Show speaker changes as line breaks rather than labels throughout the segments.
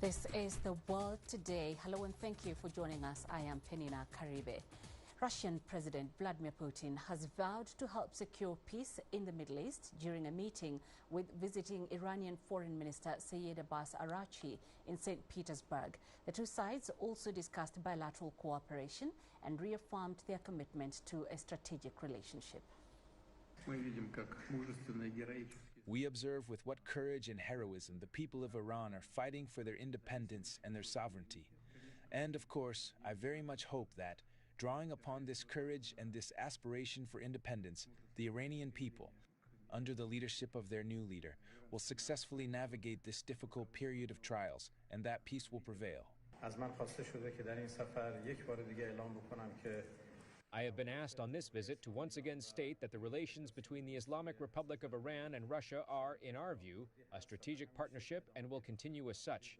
This is The World Today. Hello and thank you for joining us. I am Peninah, Karibe. Russian President Vladimir Putin has vowed to help secure peace in the Middle East during a meeting with visiting Iranian Foreign Minister Sayed Abbas Araghchi in St. Petersburg. The two sides also discussed bilateral cooperation and reaffirmed their commitment to a strategic relationship.
We observe with what courage and heroism the people of Iran are fighting for their independence and their sovereignty. And of course, I very much hope that, drawing upon this courage and this aspiration for independence, the Iranian people, under the leadership of their new leader, will successfully navigate this difficult period of trials, and that peace will prevail.
I have been asked on this visit to once again state that the relations between the Islamic Republic of Iran and Russia are, in our view, a strategic partnership and will continue as such.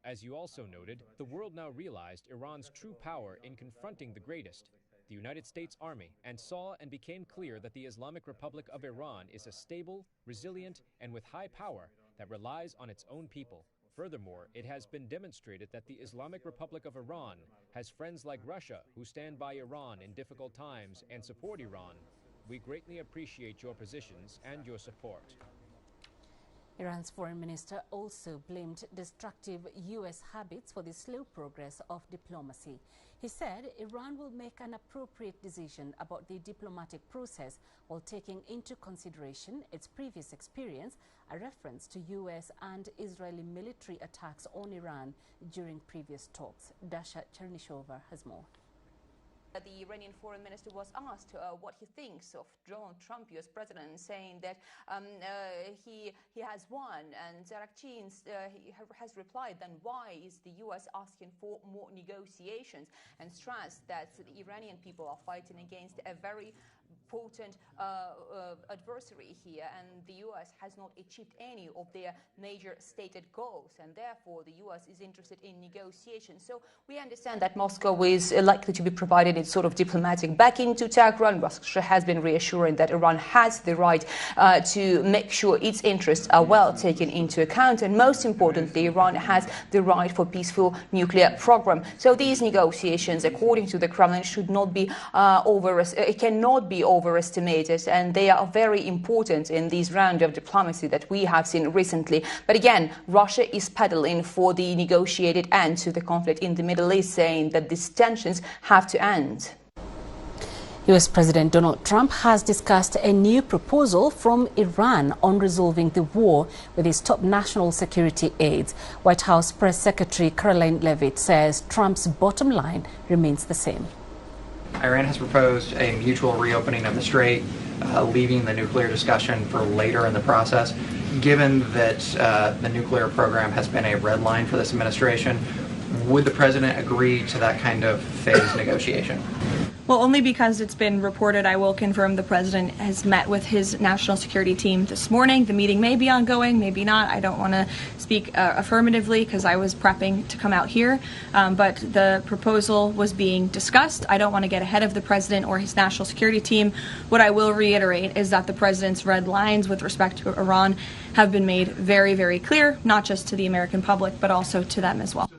As you also noted, the world now realized Iran's true power in confronting the greatest, the United States Army, and saw and became clear that the Islamic Republic of Iran is a stable, resilient, and with high power that relies on its own people. Furthermore, it has been demonstrated that the Islamic Republic of Iran has friends like Russia who stand by Iran in difficult times and support Iran. We greatly appreciate your positions and your support.
Iran's foreign minister also blamed destructive U.S. habits for the slow progress of diplomacy. He said Iran will make an appropriate decision about the diplomatic process while taking into consideration its previous experience, a reference to U.S. and Israeli military attacks on Iran during previous talks. Dasha Chernishova has more.
The Iranian foreign minister was asked what he thinks of Donald Trump, U.S. president, saying that he has won, and Araghchi has replied, then why is the U.S. asking for more negotiations, and stressed that the Iranian people are fighting against a very potent adversary here, and the U.S. has not achieved any of their major stated goals, and therefore the U.S. is interested in negotiations. So we understand that Moscow is likely to be provided its sort of diplomatic backing to Tehran. Russia has been reassuring that Iran has the right to make sure its interests are well taken into account, and most importantly, Iran has the right for peaceful nuclear program. So these negotiations, according to the Kremlin, should not be it cannot be overestimated, and they are very important in this round of diplomacy that we have seen recently. But again, Russia is peddling for the negotiated end to the conflict in the Middle East, saying that these tensions have to end.
U.S. President Donald Trump has discussed a new proposal from Iran on resolving the war with his top national security aides. White House Press Secretary Caroline Leavitt says Trump's bottom line remains the same.
Iran has proposed a mutual reopening of the strait, leaving the nuclear discussion for later in the process. Given that the nuclear program has been a red line for this administration, would the president agree to that kind of phased negotiation?
Well, only because it's been reported. I will confirm the president has met with his national security team this morning. The meeting may be ongoing, maybe not. I don't want to speak affirmatively because I was prepping to come out here. But the proposal was being discussed. I don't want to get ahead of the president or his national security team. What I will reiterate is that the president's red lines with respect to Iran have been made very, very clear, not just to the American public, but also to them as well.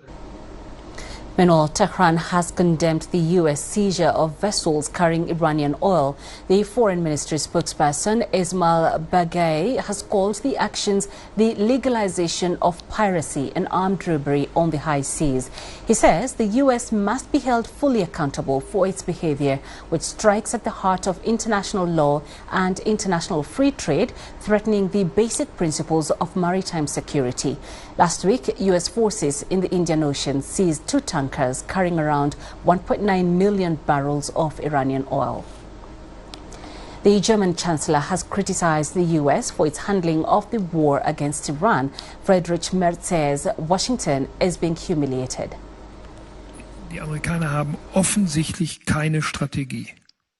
Meanwhile, Tehran has condemned the U.S. seizure of vessels carrying Iranian oil. The Foreign Ministry spokesperson Ismail Baghai has called the actions the legalization of piracy and armed robbery on the high seas. He says the U.S. must be held fully accountable for its behavior, which strikes at the heart of international law and international free trade, threatening the basic principles of maritime security. Last week, U.S. forces in the Indian Ocean seized two tankers carrying around 1.9 million barrels of Iranian oil. The German Chancellor has criticized the U.S. for its handling of the war against Iran. Friedrich Merz says Washington is being humiliated.
Die Amerikaner haben offensichtlich keine Strategie.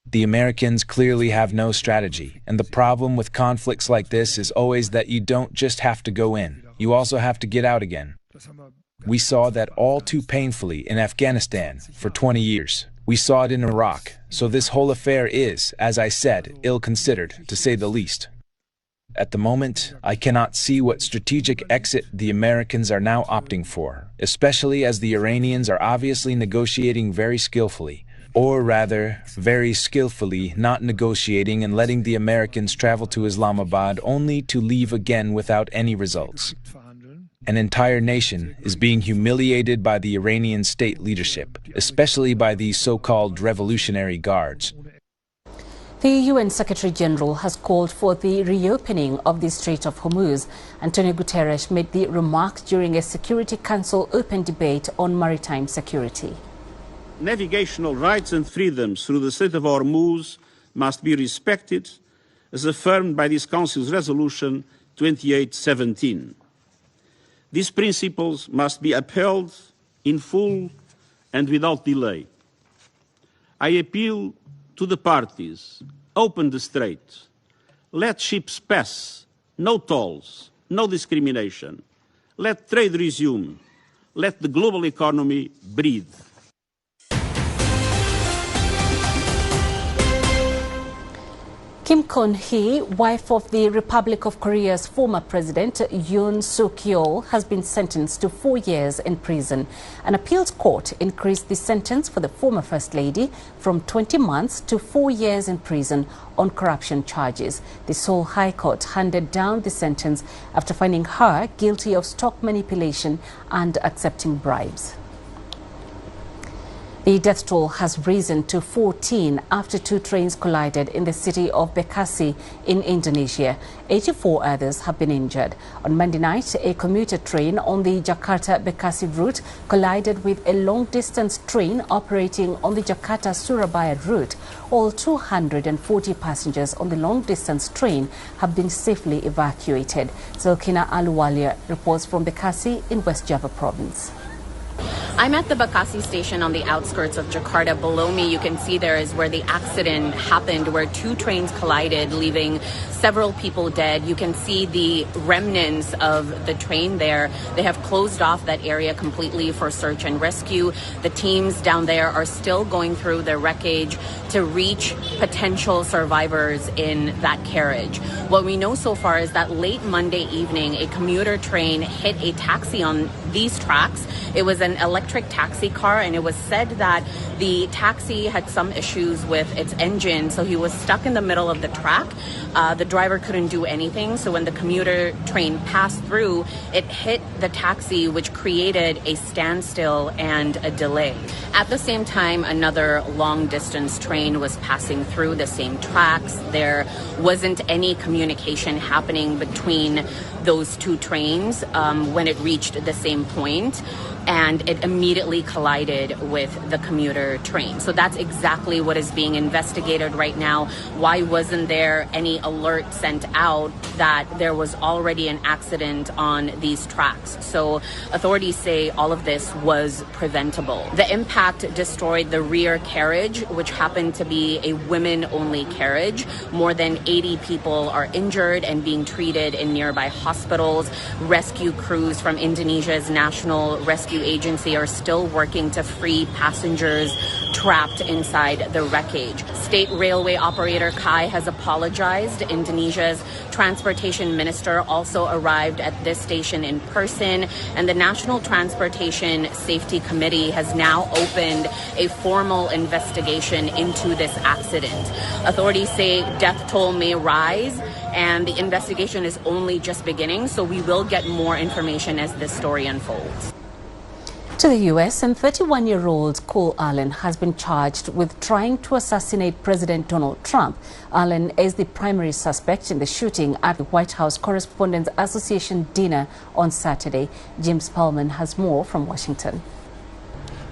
The Americans clearly have no strategy, and the problem with conflicts like this is always that you don't just have to go in, you also have to get out again. We saw that all too painfully in Afghanistan for 20 years. We saw it in Iraq, so this whole affair is, as I said, ill-considered, to say the least. At the moment, I cannot see what strategic exit the Americans are now opting for, especially as the Iranians are obviously negotiating very skillfully, or rather, very skillfully not negotiating and letting the Americans travel to Islamabad only to leave again without any results. An entire nation is being humiliated by the Iranian state leadership, especially by these so-called revolutionary guards.
The UN Secretary-General has called for the reopening of the Strait of Hormuz. Antonio Guterres made the remarks during a Security Council open debate on maritime security.
Navigational rights and freedoms through the Strait of Hormuz must be respected, as affirmed by this Council's Resolution 2817. These principles must be upheld in full and without delay. I appeal to the parties: open the strait, let ships pass, no tolls, no discrimination, let trade resume, let the global economy breathe.
Kim Kon-hee, wife of the Republic of Korea's former president Yoon Suk-yeol, has been sentenced to 4 years in prison. An appeals court increased the sentence for the former First Lady from 20 months to 4 years in prison on corruption charges. The Seoul High Court handed down the sentence after finding her guilty of stock manipulation and accepting bribes. The death toll has risen to 14 after 2 trains collided in the city of Bekasi in Indonesia. 84 others have been injured. On Monday night, a commuter train on the Jakarta-Bekasi route collided with a long-distance train operating on the Jakarta-Surabaya route. All 240 passengers on the long-distance train have been safely evacuated. Zulkina Aluwalia reports from Bekasi in West Java province.
I'm at the Bekasi station on the outskirts of Jakarta. Below me, you can see there is where the accident happened, where 2 trains collided, leaving several people dead. You can see the remnants of the train there. They have closed off that area completely for search and rescue. The teams down there are still going through the wreckage to reach potential survivors in that carriage. What we know so far is that late Monday evening, a commuter train hit a taxi on these tracks. It was an electric taxi car, and it was said that the taxi had some issues with its engine, so he was stuck in the middle of the track. The driver couldn't do anything, so when the commuter train passed through, it hit the taxi, which created a standstill and a delay. At the same time, another long-distance train was passing through the same tracks. There wasn't any communication happening between those 2 trains when it reached the same point, and it immediately collided with the commuter train. So that's exactly what is being investigated right now. Why wasn't there any alert sent out that there was already an accident on these tracks? So authorities say all of this was preventable. The impact destroyed the rear carriage, which happened to be a women-only carriage. More than 80 people are injured and being treated in nearby hospitals. Rescue crews from Indonesia's National Rescue Agency are still working to free passengers trapped inside the wreckage. State railway operator Kai has apologized. Indonesia's transportation minister also arrived at this station in person, and the National Transportation Safety Committee has now opened a formal investigation into this accident. Authorities say death toll may rise, and the investigation is only just beginning, so we will get more information as this story unfolds.
To the U.S., and 31-year-old Cole Allen has been charged with trying to assassinate President Donald Trump. Allen is the primary suspect in the shooting at the White House Correspondents Association dinner on Saturday. James Spellman has more from Washington.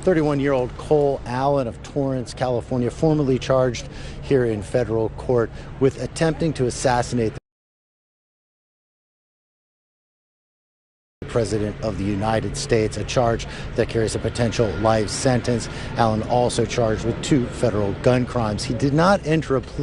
31-year-old Cole Allen of Torrance, California, formally charged here in federal court with attempting to assassinate the President of the United States, a charge that carries a potential life sentence. Allen also charged with 2 federal gun crimes. He did not enter a plea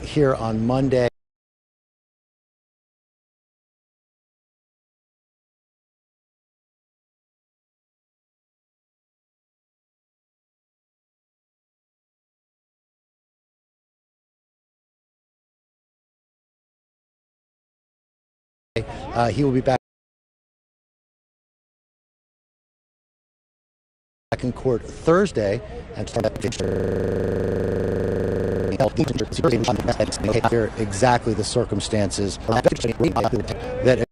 Here on Monday. He will be back in court Thursday and hear exactly the circumstances that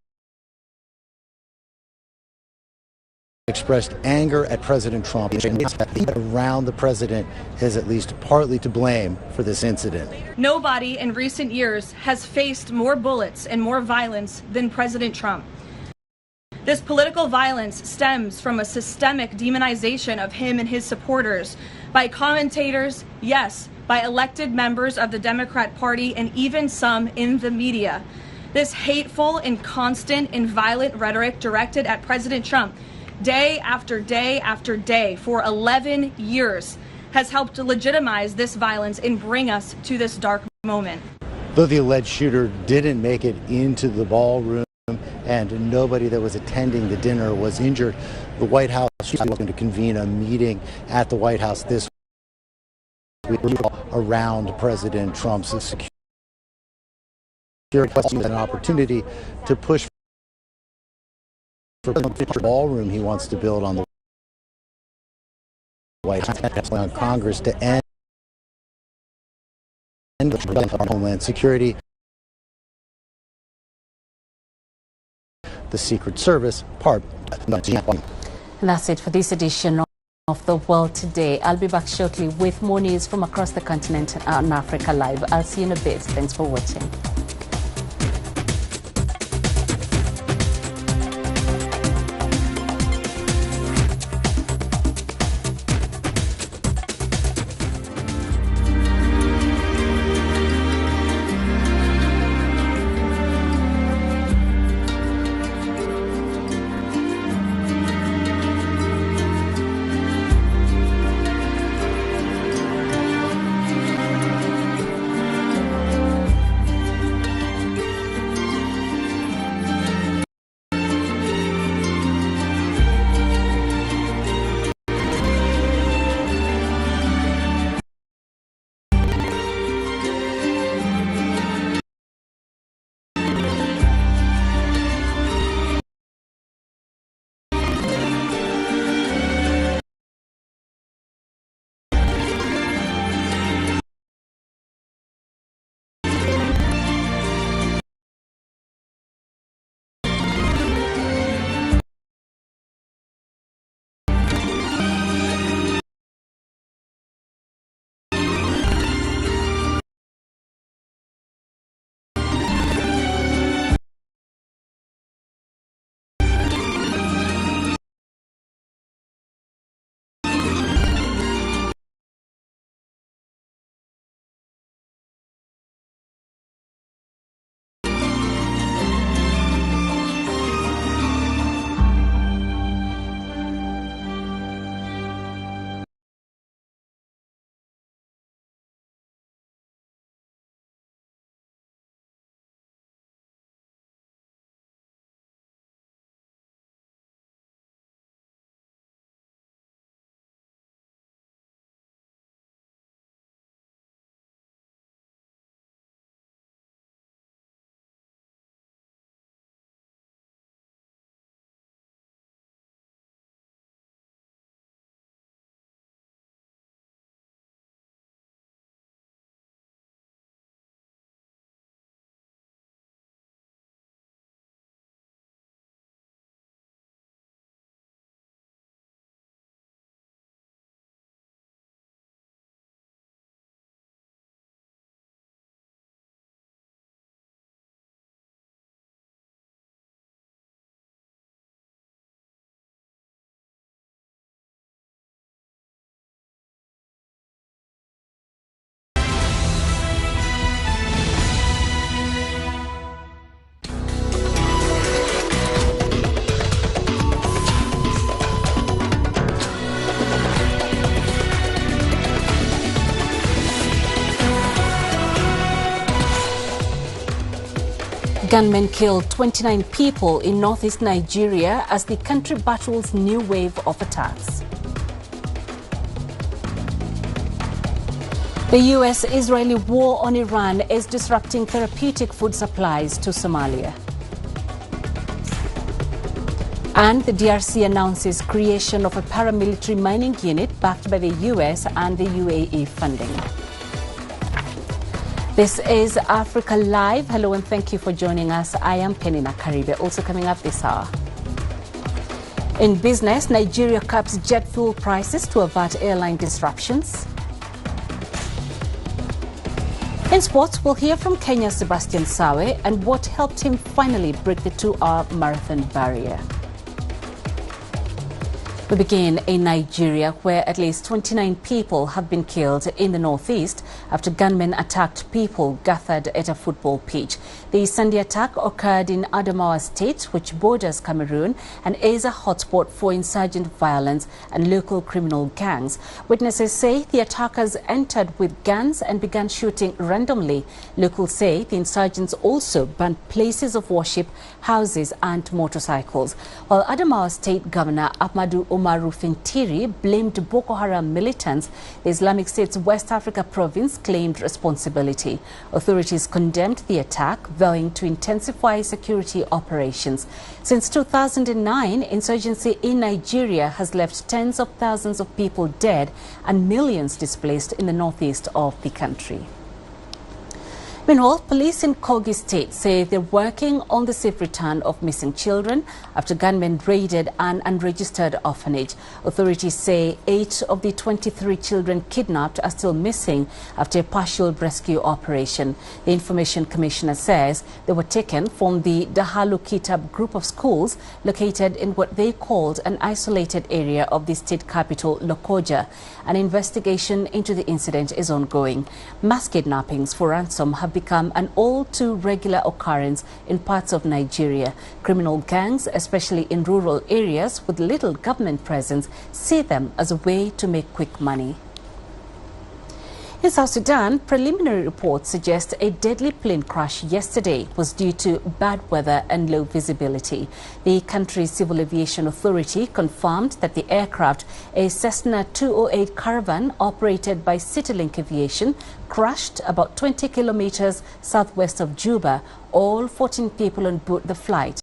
expressed anger at President Trump. Around the president is at least partly to blame for this incident.
Nobody in recent years has faced more bullets and more violence than President Trump. This political violence stems from a systemic demonization of him and his supporters by commentators, yes, by elected members of the Democrat Party, and even some in the media. This hateful and constant and violent rhetoric directed at President Trump day after day after day for 11 years has helped to legitimize this violence and bring us to this dark moment.
Though the alleged shooter didn't make it into the ballroom and nobody that was attending the dinner was injured, the White House is going to convene a meeting at the White House this week around President Trump's security. An opportunity to push for the ballroom he wants to build on the White House, on Congress to end Homeland Security, the Secret Service part.
And that's it for this edition of The World Today. I'll be back shortly with more news from across the continent on Africa Live. I'll see you in a bit. Thanks for watching. Gunmen killed 29 people in northeast Nigeria as the country battles new wave of attacks. The US-Israeli war on Iran is disrupting therapeutic food supplies to Somalia. And the DRC announces creation of a paramilitary mining unit backed by the US and the UAE funding. This is Africa Live. Hello and thank you for joining us. I am Peninah Karibe. Also coming up this hour. In business, Nigeria caps jet fuel prices to avert airline disruptions. In sports, we'll hear from Kenya's Sebastian Sawe and what helped him finally break the 2-hour marathon barrier. We begin in Nigeria, where at least 29 people have been killed in the northeast after gunmen attacked people gathered at a football pitch. The Sunday attack occurred in Adamawa State, which borders Cameroon and is a hotspot for insurgent violence and local criminal gangs. Witnesses say the attackers entered with guns and began shooting randomly. Locals say the insurgents also burned places of worship, houses and motorcycles. While Adamawa State Governor Ahmadu Umaru Fintiri blamed Boko Haram militants, the Islamic State's West Africa province claimed responsibility. Authorities condemned the attack, vowing to intensify security operations. Since 2009, insurgency in Nigeria has left tens of thousands of people dead and millions displaced in the northeast of the country. Meanwhile, police in Kogi State say they're working on the safe return of missing children after gunmen raided an unregistered orphanage. Authorities say 8 of the 23 children kidnapped are still missing after a partial rescue operation. The Information Commissioner says they were taken from the Dahalu Kitab group of schools located in what they called an isolated area of the state capital, Lokoja. An investigation into the incident is ongoing. Mass kidnappings for ransom have become an all-too-regular occurrence in parts of Nigeria. Criminal gangs, especially in rural areas with little government presence, see them as a way to make quick money. In South Sudan, preliminary reports suggest a deadly plane crash yesterday was due to bad weather and low visibility. The country's Civil Aviation Authority confirmed that the aircraft, a Cessna 208 Caravan operated by CityLink Aviation, crashed about 20 kilometers southwest of Juba. All 14 people on board the flight,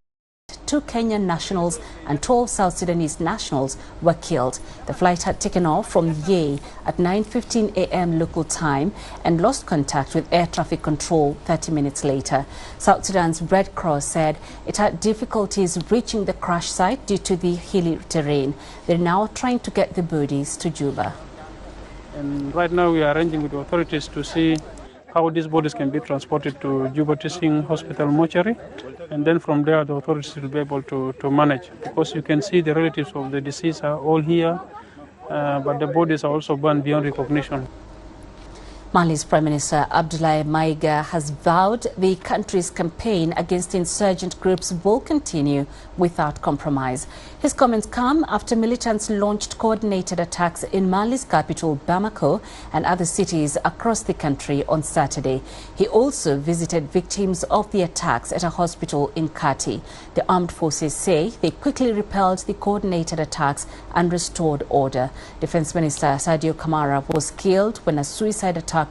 2 Kenyan nationals and 12 South Sudanese nationals, were killed. The flight had taken off from Yei at 9:15 a.m. local time and lost contact with air traffic control 30 minutes later. South Sudan's Red Cross said it had difficulties reaching the crash site due to the hilly terrain. They're now trying to get the bodies to Juba.
And right now we are arranging with the authorities to see how these bodies can be transported to Juba Teaching Hospital mortuary, and then from there the authorities will be able to manage, because you can see the relatives of the deceased are all here, but the bodies are also burned beyond recognition.
Mali's Prime Minister Abdoulaye Maiga has vowed the country's campaign against insurgent groups will continue without compromise. His comments come after militants launched coordinated attacks in Mali's capital, Bamako, and other cities across the country on Saturday. He also visited victims of the attacks at a hospital in Kati. The armed forces say they quickly repelled the coordinated attacks and restored order. Defense Minister Sadio Kamara was killed when a suicide attacker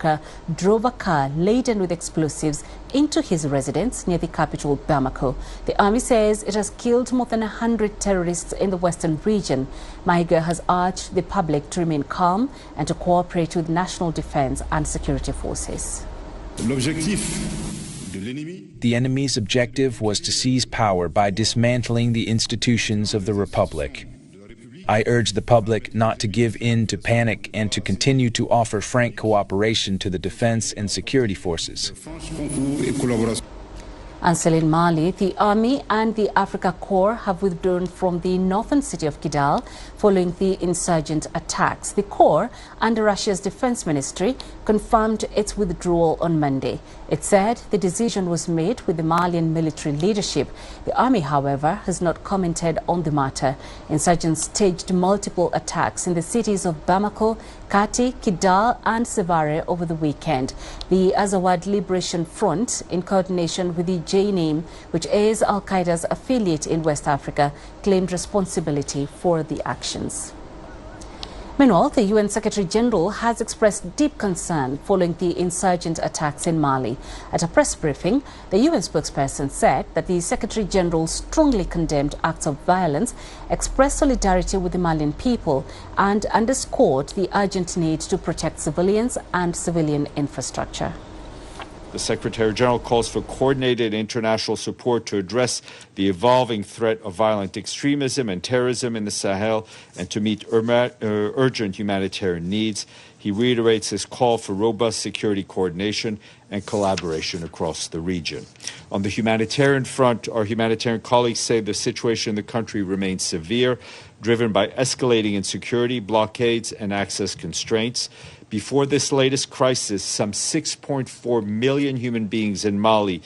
drove a car laden with explosives into his residence near the capital, Bamako. The army says it has killed more than 100 terrorists in the western region. Maiga has urged the public to remain calm and to cooperate with national defense and security forces.
The enemy's objective was to seize power by dismantling the institutions of the Republic. I urge the public not to give in to panic and to continue to offer frank cooperation to the defense and security forces.
And still in Mali, the army and the Africa Corps have withdrawn from the northern city of Kidal following the insurgent attacks. The Corps, under Russia's defense ministry, confirmed its withdrawal on Monday. It said the decision was made with the Malian military leadership. The army, however, has not commented on the matter. Insurgents staged multiple attacks in the cities of Bamako, Kati, Kidal and Sevare over the weekend. The Azawad Liberation Front, in coordination with the Jnim, which is Al-Qaeda's affiliate in West Africa, claimed responsibility for the actions. Meanwhile, the UN Secretary-General has expressed deep concern following the insurgent attacks in Mali. At a press briefing, the UN spokesperson said that the Secretary-General strongly condemned acts of violence, expressed solidarity with the Malian people, and underscored the urgent need to protect civilians and civilian infrastructure.
The Secretary-General calls for coordinated international support to address the evolving threat of violent extremism and terrorism in the Sahel and to meet urgent humanitarian needs. He reiterates his call for robust security coordination and collaboration across the region. On the humanitarian front, our humanitarian colleagues say the situation in the country remains severe, driven by escalating insecurity, blockades, and access constraints. Before this latest crisis, some 6.4 million human beings in Mali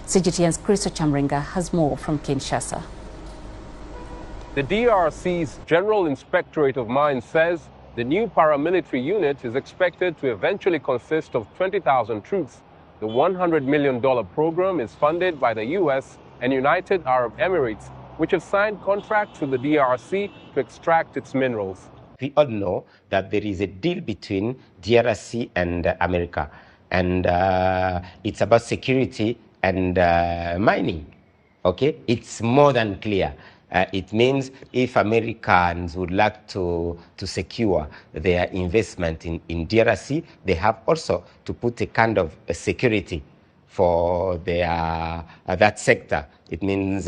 CGTN's Chris Chamringa has more from Kinshasa.
The DRC's General Inspectorate of Mines says the new paramilitary unit is expected to eventually consist of 20,000 troops. The $100 million program is funded by the U.S. and United Arab Emirates, which have signed contracts with the DRC to extract its minerals.
We all know that there is a deal between DRC and America, and it's about security and mining. Okay, it's more than clear. It means if Americans would like to secure their investment in DRC, they have also to put a kind of a security for their that sector. It means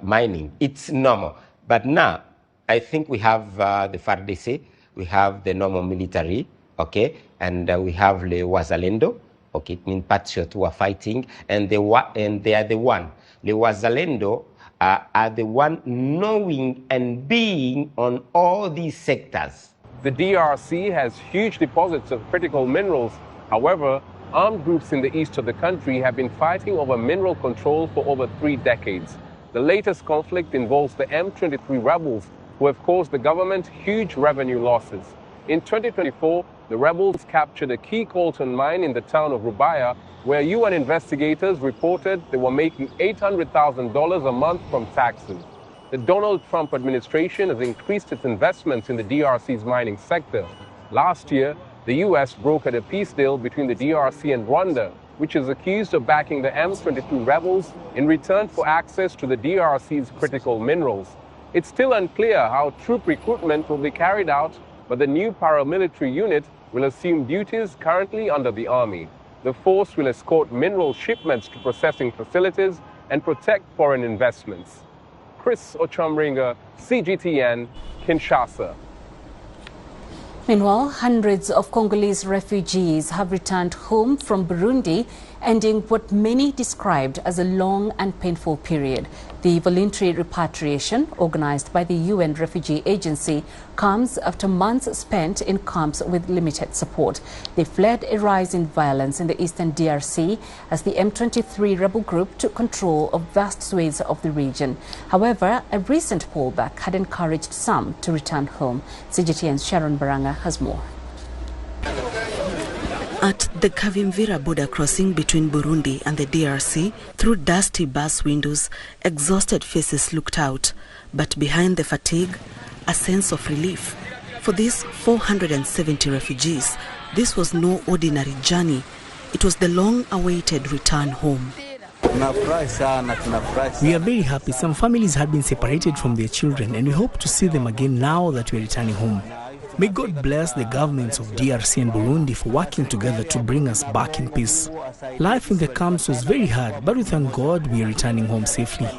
mining. It's normal. But now, I think we have the FARDC, we have the normal military, okay, and we have the Wazalendo, okay, it means patriots who are fighting, and they are the one. The Wazalendo are the one knowing and being on all these sectors.
The DRC has huge deposits of critical minerals. However, armed groups in the east of the country have been fighting over mineral control for over 3 decades. The latest conflict involves the M23 rebels, who have caused the government huge revenue losses. In 2024, the rebels captured a key coltan mine in the town of Rubaya, where UN investigators reported they were making $800,000 a month from taxes. The Donald Trump administration has increased its investments in the DRC's mining sector. Last year, the U.S. brokered a peace deal between the DRC and Rwanda, which is accused of backing the M23 rebels in return for access to the DRC's critical minerals. It's still unclear how troop recruitment will be carried out, but the new paramilitary unit will assume duties currently under the army. The force will escort mineral shipments to processing facilities and protect foreign investments. Chris Ochamringa, CGTN, Kinshasa.
Meanwhile, hundreds of Congolese refugees have returned home from Burundi, ending what many described as a long and painful period. The voluntary repatriation, organized by the UN Refugee Agency, comes after months spent in camps with limited support. They fled a rise in violence in the eastern DRC as the M23 rebel group took control of vast swathes of the region. However, a recent pullback had encouraged some to return home. CGTN's Sharon Baranga has more.
At the Kavimvira border crossing between Burundi and the DRC, through dusty bus windows, exhausted faces looked out. But behind the fatigue, a sense of relief. For these 470 refugees, this was no ordinary journey. It was the long-awaited return home.
We are very happy. Some families had been separated from their children, and we hope to see them again now that we are returning home. May God bless the governments of DRC and Burundi for working together to bring us back in peace. Life in the camps was very hard, but we thank God we are returning home safely.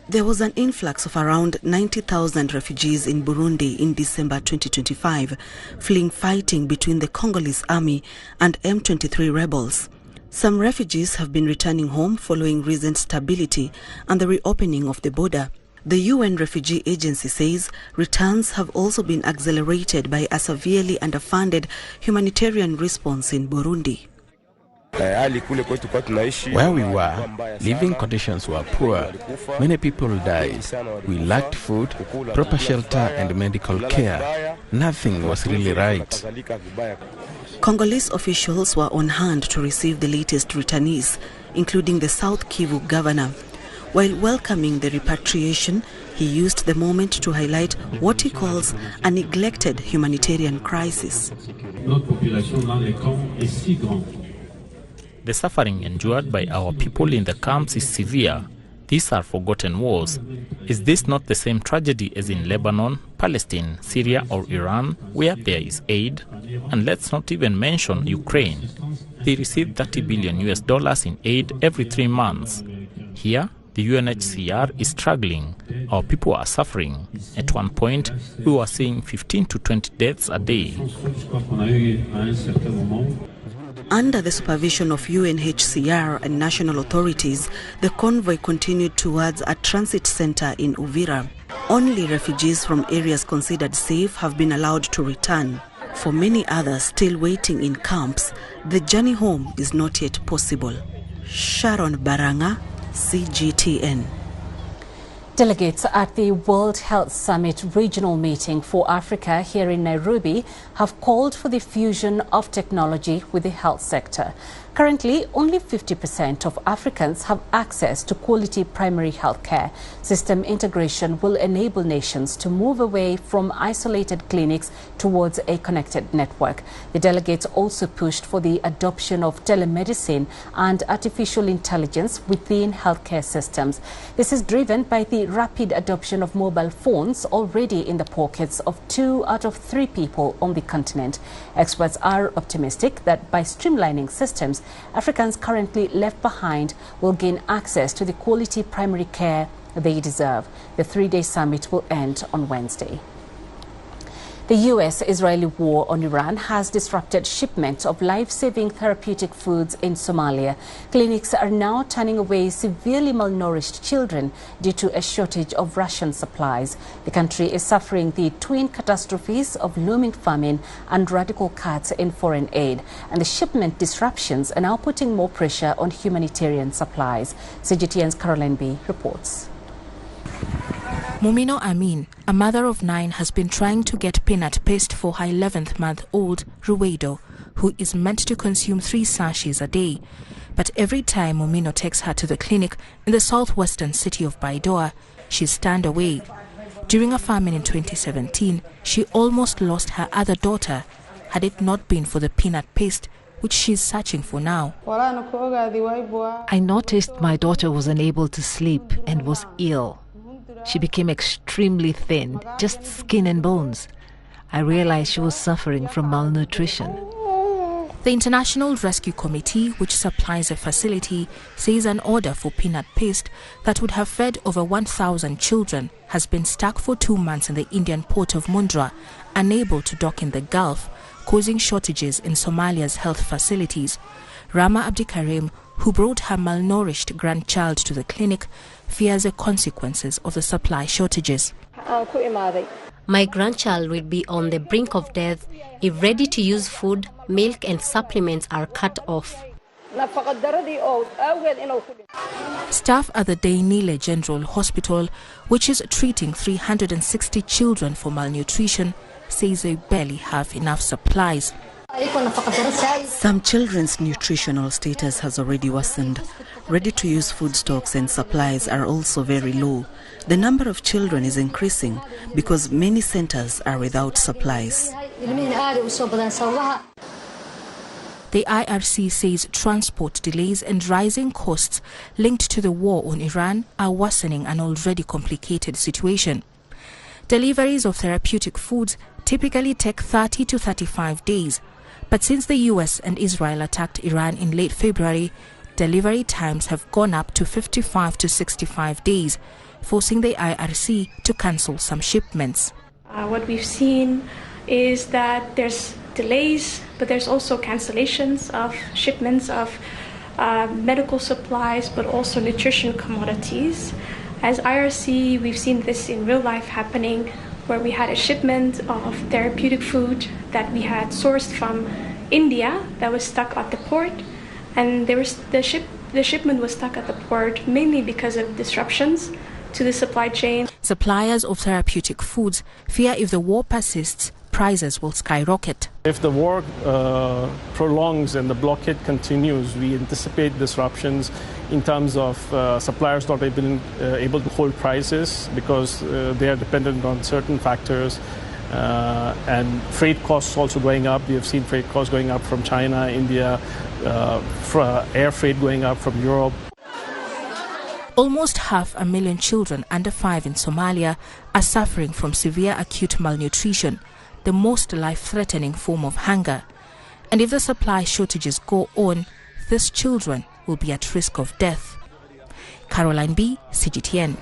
There was an influx of around 90,000 refugees in Burundi in December 2025, fleeing fighting between the Congolese army and M23 rebels. Some refugees have been returning home following recent stability and the reopening of the border. The UN Refugee Agency says returns have also been accelerated by a severely underfunded humanitarian response in Burundi.
Where we were, living conditions were poor. Many people died. We lacked food, proper shelter and medical care. Nothing was really right.
Congolese officials were on hand to receive the latest returnees, including the South Kivu governor. While welcoming the repatriation, he used the moment to highlight what he calls a neglected humanitarian crisis.
The suffering endured by our people in the camps is severe. These are forgotten wars. Is this not the same tragedy as in Lebanon, Palestine, Syria or Iran, where there is aid? And let's not even mention Ukraine. They receive $30 billion in aid every 3 months. Here, the UNHCR is struggling. Our people are suffering. At one point, we were seeing 15 to 20 deaths a day.
Under the supervision of UNHCR and national authorities, the convoy continued towards a transit center in Uvira. Only refugees from areas considered safe have been allowed to return. For many others still waiting in camps, the journey home is not yet possible. Sharon Baranga, CGTN.
Delegates at the World Health Summit regional meeting for Africa here in Nairobi have called for the fusion of technology with the health sector. Currently, only 50% of Africans have access to quality primary health care. System integration will enable nations to move away from isolated clinics towards a connected network. The delegates also pushed for the adoption of telemedicine and artificial intelligence within healthcare systems. This is driven by the rapid adoption of mobile phones already in the pockets of 2 out of 3 people on the continent. Experts are optimistic that by streamlining systems, Africans currently left behind will gain access to the quality primary care they deserve. The 3-day summit will end on Wednesday. The U.S.-Israeli war on Iran has disrupted shipments of life-saving therapeutic foods in Somalia. Clinics are now turning away severely malnourished children due to a shortage of ration supplies. The country is suffering the twin catastrophes of looming famine and radical cuts in foreign aid. And the shipment disruptions are now putting more pressure on humanitarian supplies. CGTN's Caroline B. reports.
Mumino Amin, a mother of 9, has been trying to get peanut paste for her 11th-month-old, Ruwedo, who is meant to consume 3 sachets a day. But every time Mumino takes her to the clinic in the southwestern city of Baidoa, she's turned away. During a famine in 2017, she almost lost her other daughter, had it not been for the peanut paste, which she's searching for now.
I noticed my daughter was unable to sleep and was ill. She became extremely thin, just skin and bones. I realized she was suffering from malnutrition.
The International Rescue Committee, which supplies a facility, says an order for peanut paste that would have fed over 1,000 children has been stuck for 2 months in the Indian port of Mundra, unable to dock in the Gulf, causing shortages in Somalia's health facilities. Rama Abdikarim, who brought her malnourished grandchild to the clinic, fears the consequences of the supply shortages.
My grandchild will be on the brink of death if ready-to-use food, milk and supplements are cut off.
Staff at the Dainile General Hospital, which is treating 360 children for malnutrition, says they barely have enough supplies.
Some children's nutritional status has already worsened. Ready-to-use food stocks and supplies are also very low. The number of children is increasing because many centers are without supplies.
The IRC says transport delays and rising costs linked to the war on Iran are worsening an already complicated situation. Deliveries of therapeutic foods typically take 30 to 35 days. But since the US and Israel attacked Iran in late February, delivery times have gone up to 55 to 65 days, forcing the IRC to cancel some shipments.
What we've seen is that there's delays, but there's also cancellations of shipments of medical supplies, but also nutrition commodities. As IRC, we've seen this in real life happening, where we had a shipment of therapeutic food that we had sourced from India that was stuck at the port. and the shipment was stuck at the port mainly because of disruptions to the supply chain.
Suppliers of therapeutic foods fear if the war persists, prices will skyrocket.
If the war prolongs and the blockade continues, we anticipate disruptions in terms of suppliers not able to hold prices because they are dependent on certain factors, and freight costs also going up. We have seen freight costs going up from China, India, air freight going up from Europe.
Almost 500,000 children under 5 in Somalia are suffering from severe acute malnutrition, the most life-threatening form of hunger. And if the supply shortages go on, these children will be at risk of death. Caroline B., CGTN.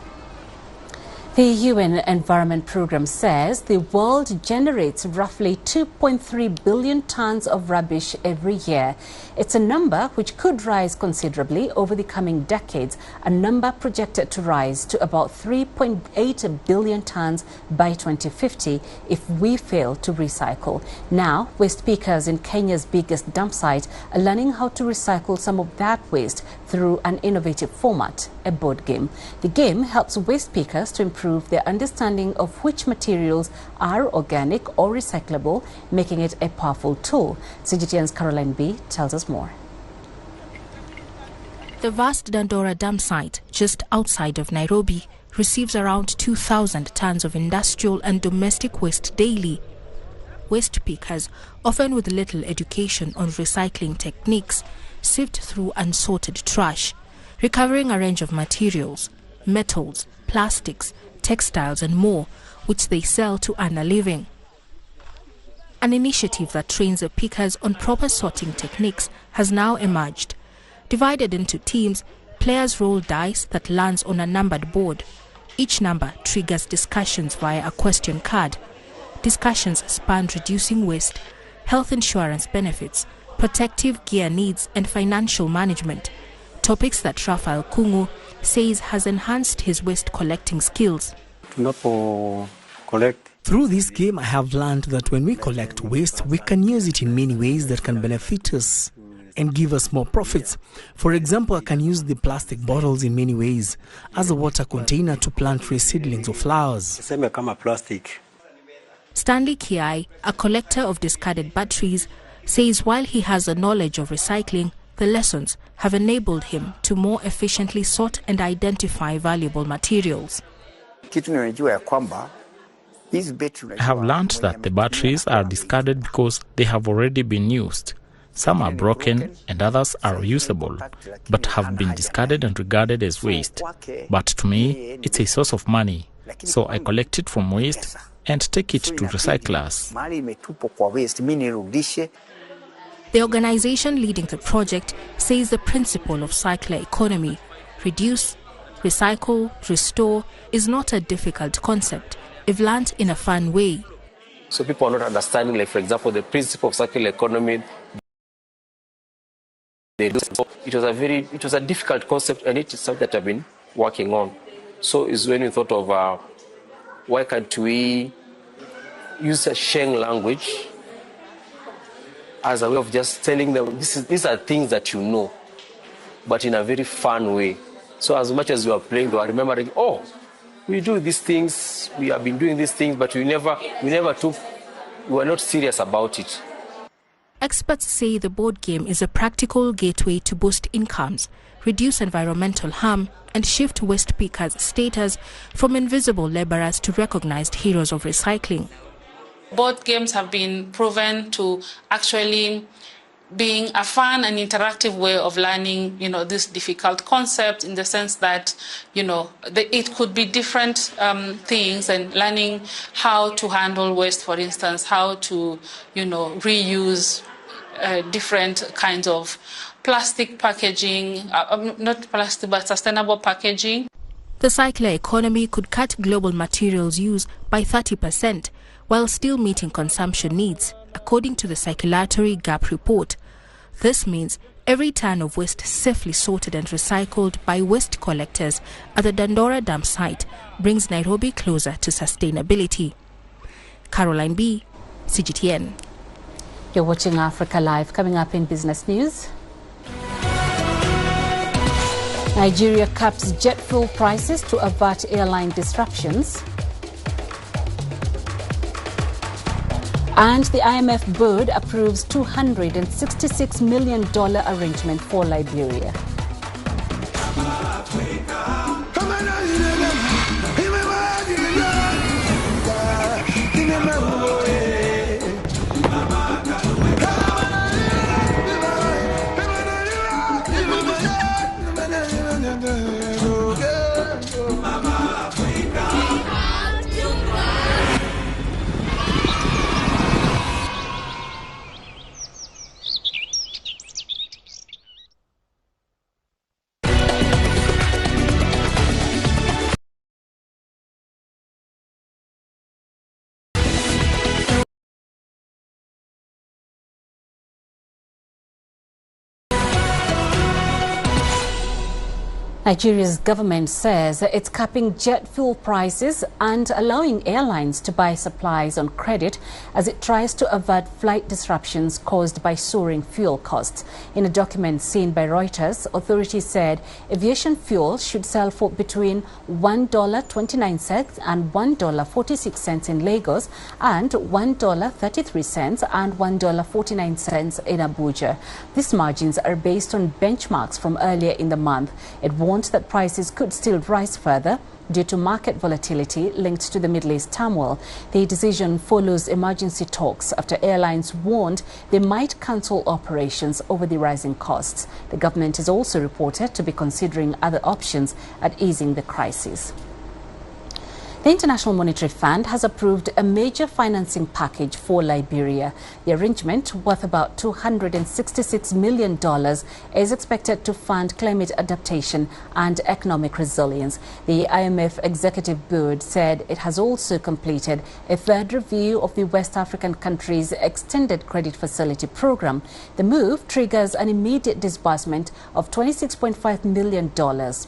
The UN Environment Programme says the world generates roughly 2.3 billion tons of rubbish every year. It's a number which could rise considerably over the coming decades, a number projected to rise to about 3.8 billion tons by 2050 if we fail to recycle. Now, waste pickers in Kenya's biggest dump site are learning how to recycle some of that waste through an innovative format, a board game. The game helps waste pickers to improve their understanding of which materials are organic or recyclable, making it a powerful tool. CGTN's Caroline B. tells us more.
The vast Dandora dump site, just outside of Nairobi, receives around 2,000 tons of industrial and domestic waste daily. Waste pickers, often with little education on recycling techniques, sift through unsorted trash, recovering a range of materials, metals, plastics, textiles and more, which they sell to earn a living. An initiative that trains the pickers on proper sorting techniques has now emerged. Divided into teams, players roll dice that lands on a numbered board. Each number triggers discussions via a question card. Discussions span reducing waste, health insurance benefits, protective gear needs and financial management. Topics that Rafael Kungu says has enhanced his waste collecting skills.
Through this game, I have learned that when we collect waste, we can use it in many ways that can benefit us and give us more profits. For example, I can use the plastic bottles in many ways as a water container to plant free seedlings of flowers.
Stanley Kiai, a collector of discarded batteries, says while he has a knowledge of recycling, the lessons have enabled him to more efficiently sort and identify valuable materials.
I have learned that the batteries are discarded because they have already been used. Some are broken and others are usable, but have been discarded and regarded as waste. But to me, it's a source of money, so I collect it from waste and take it to recyclers.
The organization leading the project says the principle of circular economy, reduce, recycle, restore, is not a difficult concept if learnt in a fun way.
So people are not understanding, like for example, the principle of circular economy. It was a difficult concept, and it is something that I've been working on. So it's when we thought of why can't we use a Sheng language as a way of just telling them these are things that you know, but in a very fun way. So as much as you are playing, you are remembering, oh, we do these things, we have been doing these things, but we were not serious about it.
Experts say the board game is a practical gateway to boost incomes, reduce environmental harm, and shift waste pickers' status from invisible laborers to recognized heroes of recycling.
Board games have been proven to actually being a fun and interactive way of learning, this difficult concept, in the sense that, it could be different things, and learning how to handle waste, for instance, how to, reuse different kinds of plastic packaging, not plastic, but sustainable packaging.
The circular economy could cut global materials use by 30%, while still meeting consumption needs, according to the Circulatory Gap Report. This means every ton of waste safely sorted and recycled by waste collectors at the Dandora dump site brings Nairobi closer to sustainability. Caroline B., CGTN.
You're watching Africa Live. Coming up in business news. Nigeria caps jet fuel prices to avert airline disruptions. And the IMF board approves $266 million arrangement for Liberia. Nigeria's government says it's capping jet fuel prices and allowing airlines to buy supplies on credit as it tries to avert flight disruptions caused by soaring fuel costs. In a document seen by Reuters, authorities said aviation fuel should sell for between $1.29 and $1.46 in Lagos and $1.33 and $1.49 in Abuja. These margins are based on benchmarks from earlier in the month. It warned that prices could still rise further due to market volatility linked to the Middle East turmoil. The decision follows emergency talks after airlines warned they might cancel operations over the rising costs. The government is also reported to be considering other options at easing the crisis. The International Monetary Fund has approved a major financing package for Liberia. The arrangement, worth about $266 million, is expected to fund climate adaptation and economic resilience. The IMF Executive Board said it has also completed a third review of the West African country's extended credit facility program. The move triggers an immediate disbursement of $26.5 million,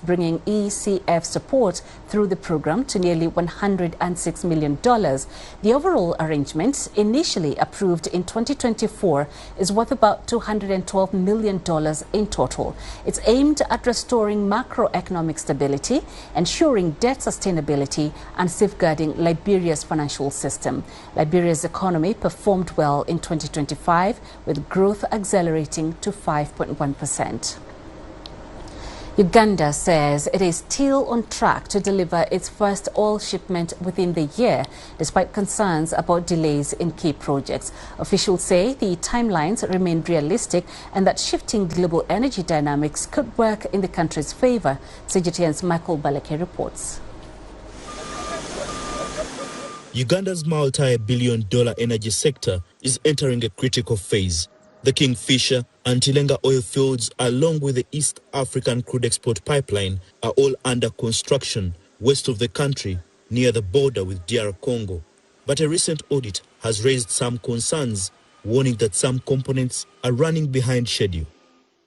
bringing ECF support through the program to nearly $106 million. The overall arrangement, initially approved in 2024, is worth about $212 million in total. It's aimed at restoring macroeconomic stability, ensuring debt sustainability, and safeguarding Liberia's financial system. Liberia's economy performed well in 2025, with growth accelerating to 5.1%. Uganda says it is still on track to deliver its first oil shipment within the year, despite concerns about delays in key projects. Officials say the timelines remain realistic and that shifting global energy dynamics could work in the country's favor. CGTN's Michael Baleke reports.
Uganda's multi-billion-dollar energy sector is entering a critical phase. The Kingfisher and Tilenga oil fields, along with the East African crude export pipeline, are all under construction west of the country, near the border with DR Congo. But a recent audit has raised some concerns, warning that some components are running behind schedule.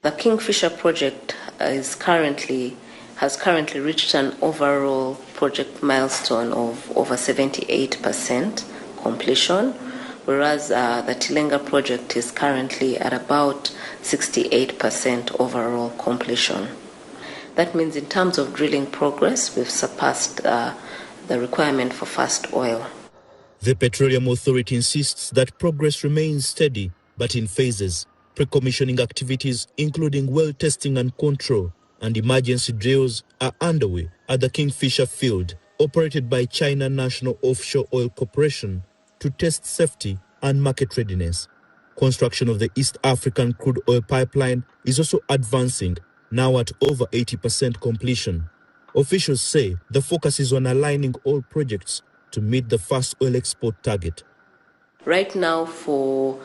The Kingfisher project has currently reached an overall project milestone of over 78% completion, whereas the Tilenga project is currently at about 68% overall completion. That means in terms of drilling progress, we've surpassed the requirement for fast oil.
The Petroleum Authority insists that progress remains steady, but in phases. Pre-commissioning activities, including well testing and control, and emergency drills are underway at the Kingfisher field, operated by China National Offshore Oil Corporation, to test safety and market readiness. Construction of the East African crude oil pipeline is also advancing, now at over 80% completion. Officials say the focus is on aligning all projects to meet the fast oil export target.
Right now for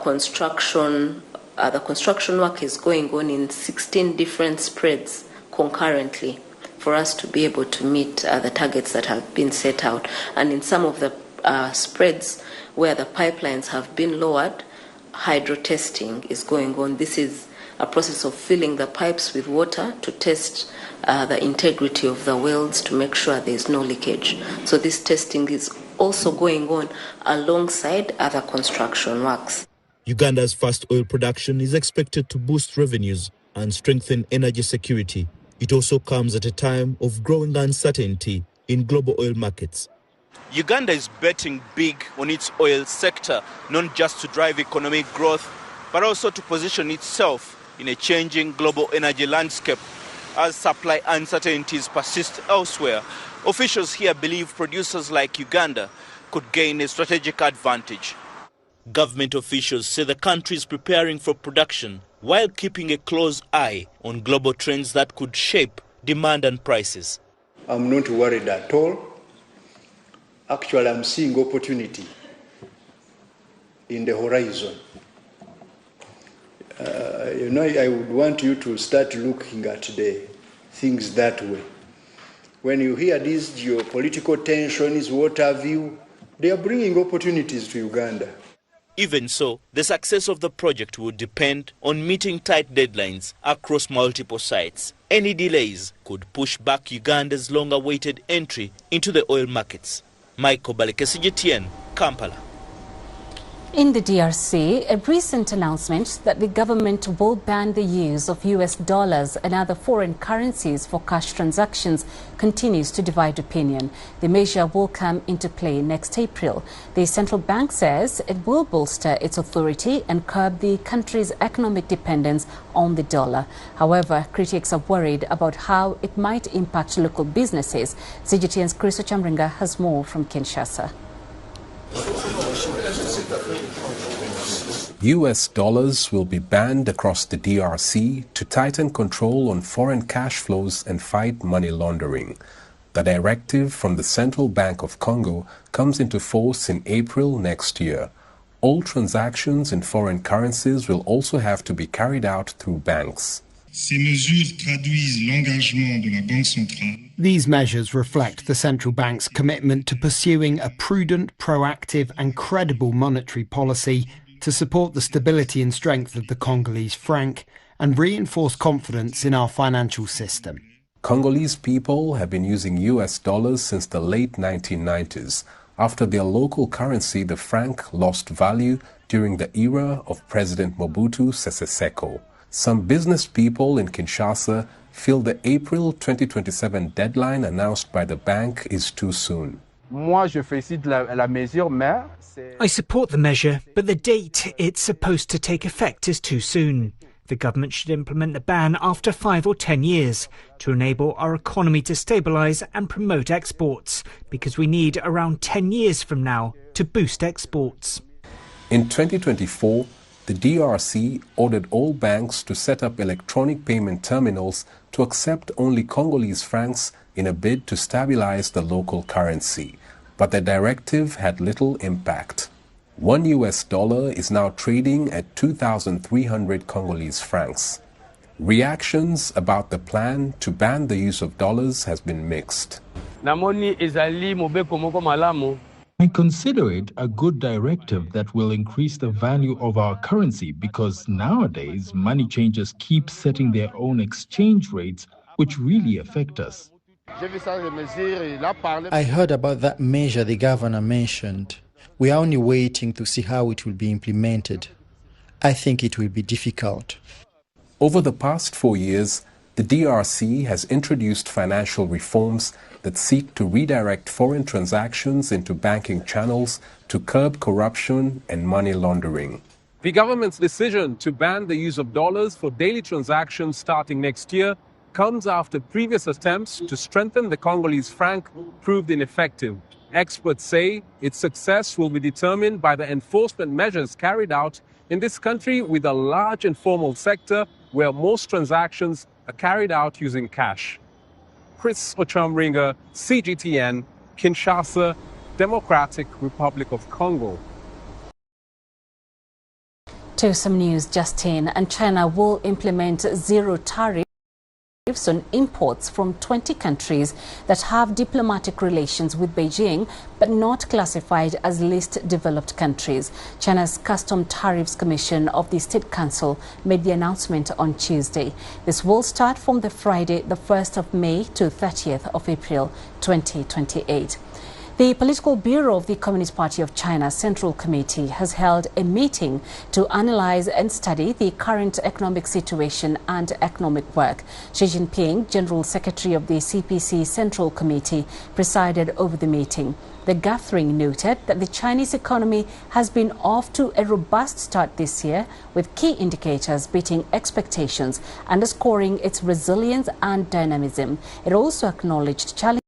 construction, the construction work is going on in 16 different spreads concurrently for us to be able to meet the targets that have been set out. And in some of the spreads where the pipelines have been lowered, hydro testing is going on. This is a process of filling the pipes with water to test the integrity of the wells to make sure there is no leakage. So this testing is also going on alongside other construction works.
Uganda's fast oil production is expected to boost revenues and strengthen energy security. It also comes at a time of growing uncertainty in global oil markets.
Uganda is betting big on its oil sector, not just to drive economic growth, but also to position itself in a changing global energy landscape. As supply uncertainties persist elsewhere, officials here believe producers like Uganda could gain a strategic advantage. Government officials say the country is preparing for production while keeping a close eye on global trends that could shape demand and prices.
I'm not worried at all. Actually, I'm seeing opportunity in the horizon. I would want you to start looking at the things that way. When you hear these geopolitical tensions, what have you, they are bringing opportunities to Uganda.
Even so, the success of the project will depend on meeting tight deadlines across multiple sites. Any delays could push back Uganda's long-awaited entry into the oil markets. Michael Baleke, CGTN, Kampala.
In the DRC, a recent announcement that the government will ban the use of US dollars and other foreign currencies for cash transactions continues to divide opinion. The measure will come into play next April. The central bank says it will bolster its authority and curb the country's economic dependence on the dollar. However, critics are worried about how it might impact local businesses. CGTN's Chris Ochamringa has more from Kinshasa.
US dollars will be banned across the DRC to tighten control on foreign cash flows and fight money laundering. The directive from the Central Bank of Congo comes into force in April next year. All transactions in foreign currencies will also have to be carried out through banks.
These measures reflect the central bank's commitment to pursuing a prudent, proactive and credible monetary policy to support the stability and strength of the Congolese franc and reinforce confidence in our financial system.
Congolese people have been using US dollars since the late 1990s, after their local currency, the franc, lost value during the era of President Mobutu Sese Seko. Some business people in Kinshasa feel the April 2027 deadline announced by the bank is too soon.
I support the measure, but the date it's supposed to take effect is too soon. The government should implement the ban after 5 or 10 years to enable our economy to stabilise and promote exports, because we need around 10 years from now to boost exports.
In 2024, the DRC ordered all banks to set up electronic payment terminals to accept only Congolese francs in a bid to stabilize the local currency. But the directive had little impact. $1 US is now trading at 2,300 Congolese francs. Reactions about the plan to ban the use of dollars has been mixed.
I consider it a good directive that will increase the value of our currency, because nowadays money changers keep setting their own exchange rates, which really affect us.
I heard about that measure the governor mentioned. We are only waiting to see how it will be implemented. I think it will be difficult.
Over the past 4 years, the DRC has introduced financial reforms that seek to redirect foreign transactions into banking channels to curb corruption and money laundering.
The government's decision to ban the use of dollars for daily transactions starting next year comes after previous attempts to strengthen the Congolese franc proved ineffective. Experts say its success will be determined by the enforcement measures carried out in this country with a large informal sector where most transactions are carried out using cash. Chris Ochamringa, CGTN, Kinshasa, Democratic Republic of Congo.
To some news just in, and China will implement zero tariffs on imports from 20 countries that have diplomatic relations with Beijing but not classified as least developed countries. China's Custom Tariffs Commission of the State Council made the announcement on Tuesday. This will start from the Friday, the 1st of May to 30th of April 2028. The Political Bureau of the Communist Party of China Central Committee has held a meeting to analyze and study the current economic situation and economic work. Xi Jinping, General Secretary of the CPC Central Committee, presided over the meeting. The gathering noted that the Chinese economy has been off to a robust start this year, with key indicators beating expectations, underscoring its resilience and dynamism. It also acknowledged challenges,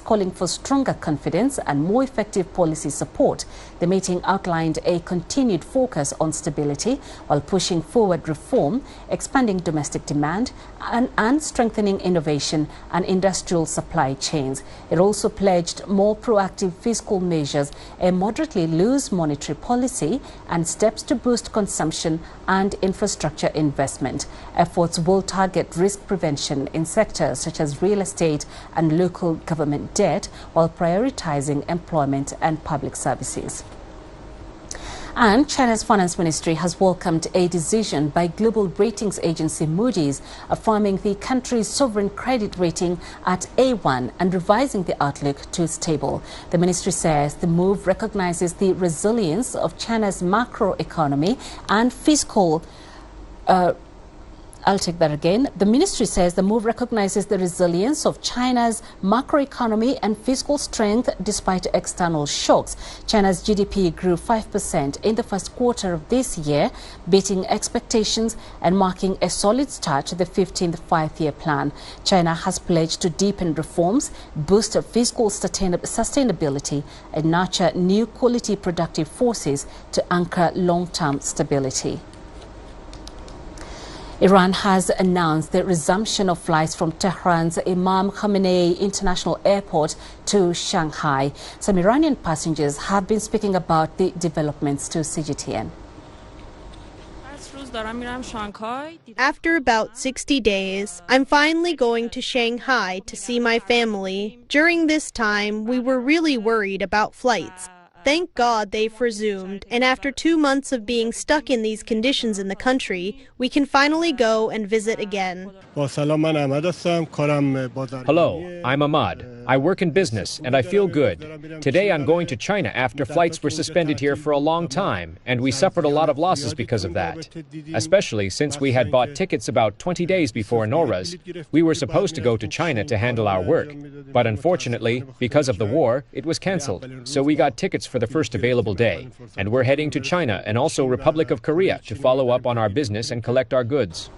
calling for stronger confidence and more effective policy support. The meeting outlined a continued focus on stability while pushing forward reform, expanding domestic demand and strengthening innovation and industrial supply chains. It also pledged more proactive fiscal measures, a moderately loose monetary policy and steps to boost consumption and infrastructure investment. Efforts will target risk prevention in sectors such as real estate and local government debt while prioritizing employment and public services. And China's finance ministry has welcomed a decision by global ratings agency Moody's affirming the country's sovereign credit rating at A1 and revising the outlook to stable. The ministry says the move recognizes the resilience of China's macroeconomy and fiscal The ministry says the move recognizes the resilience of China's macroeconomy and fiscal strength despite external shocks. China's GDP grew 5% in the first quarter of this year, beating expectations and marking a solid start to the 15th five-year plan. China has pledged to deepen reforms, boost fiscal sustainability, and nurture new quality productive forces to anchor long-term stability. Iran has announced the resumption of flights from Tehran's Imam Khamenei International Airport to Shanghai. Some Iranian passengers have been speaking about the developments to CGTN.
After about 60 days, I'm finally going to Shanghai to see my family. During this time, we were really worried about flights. Thank God they've resumed, and after 2 months of being stuck in these conditions in the country, we can finally go and visit again.
Hello, I'm Ahmad. I work in business, and I feel good. Today I'm going to China after flights were suspended here for a long time, and we suffered a lot of losses because of that. Especially since we had bought tickets about 20 days before Nowruz. We were supposed to go to China to handle our work, but unfortunately, because of the war, it was cancelled. So we got tickets for the first available day, and we're heading to China and also Republic of Korea to follow up on our business and collect our goods.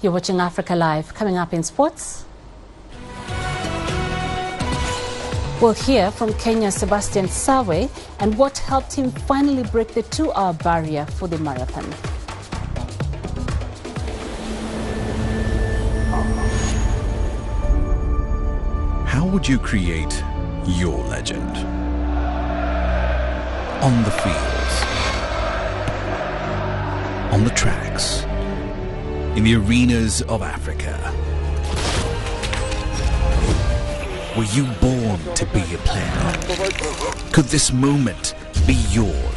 You're watching Africa Live. Coming up in sports, we'll hear from Kenya's Sebastian Sawe and what helped him finally break the 2-hour barrier for the marathon.
How would you create your legend? On the fields, on the tracks, in the arenas of Africa. Were you born to be a player? Could this moment be yours?